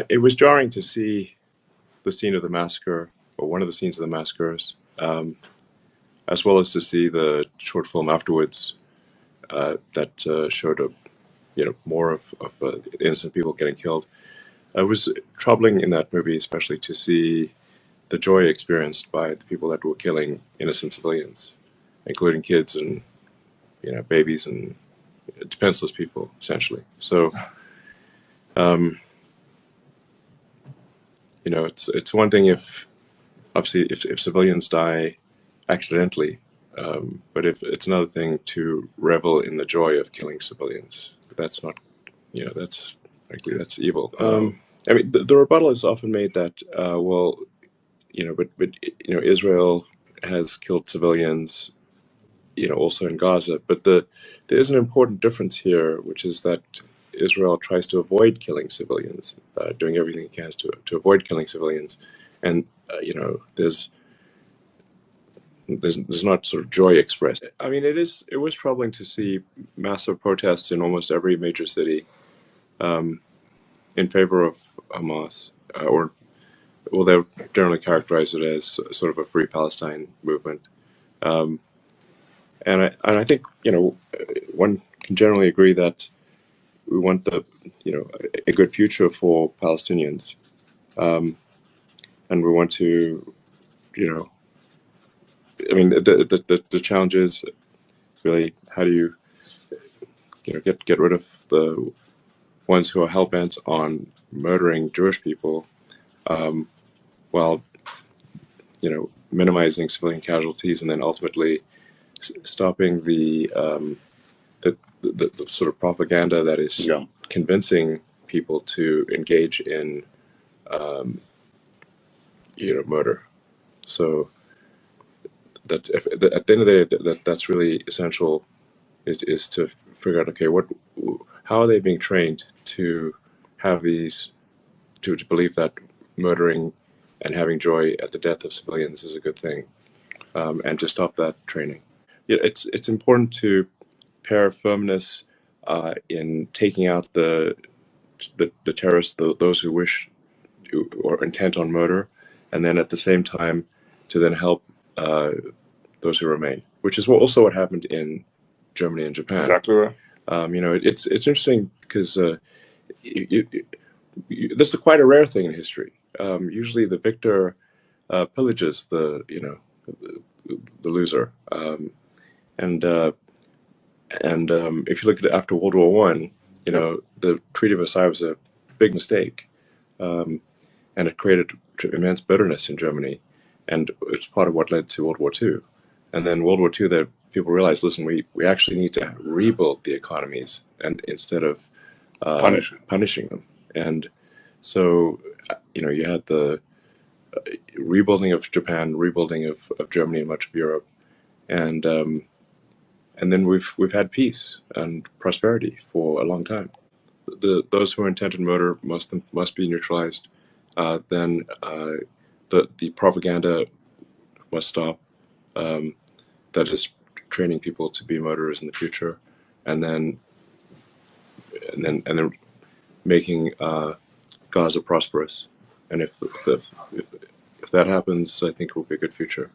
It was jarring to see the scene of the massacre, or one of the scenes of the massacres, as well as to see the short film afterwards that showed more of innocent people getting killed. It was troubling in that movie, especially to see the joy experienced by the people that were killing innocent civilians, including kids and babies and defenseless people, essentially. So, it's one thing if obviously if civilians die accidentally, but if it's another thing to revel in the joy of killing civilians. That's not, that's frankly that's evil. I mean, the rebuttal is often made that but Israel has killed civilians, also in Gaza. But there is an important difference here, which is that Israel tries to avoid killing civilians, doing everything it can to avoid killing civilians, and there's not sort of joy expressed. I mean, it was troubling to see massive protests in almost every major city in favor of Hamas, they generally characterize it as sort of a Free Palestine movement. And I think one can generally agree that we want a good future for Palestinians, and we want to I mean the challenge is really how do you get rid of the ones who are hell bent on murdering Jewish people, while minimizing civilian casualties, and then ultimately stopping the sort of propaganda that is convincing people to engage in murder. So that at the end of the day, that's really essential, is to figure out, okay, how are they being trained to have these to believe that murdering and having joy at the death of civilians is a good thing, and to stop that training. It's important to pair firmness in taking out the terrorists, those who or intent on murder, and then at the same time to then help those who remain, which is also what happened in Germany and Japan. Exactly right. It's interesting because this is quite a rare thing in history. Usually, the victor pillages the loser, and if you look at it after World War I, the Treaty of Versailles was a big mistake, and it created immense bitterness in Germany, and it's part of what led to World War II. And then World War II, that people realized, listen, we actually need to rebuild the economies, and instead of punishing them. And so, you had the rebuilding of Japan, rebuilding of Germany and much of Europe, and then we've had peace and prosperity for a long time. Those who are intent on murder must be neutralized. Then the propaganda must stop. That is training people to be murderers in the future, and then making Gaza prosperous. And if that happens, I think it will be a good future.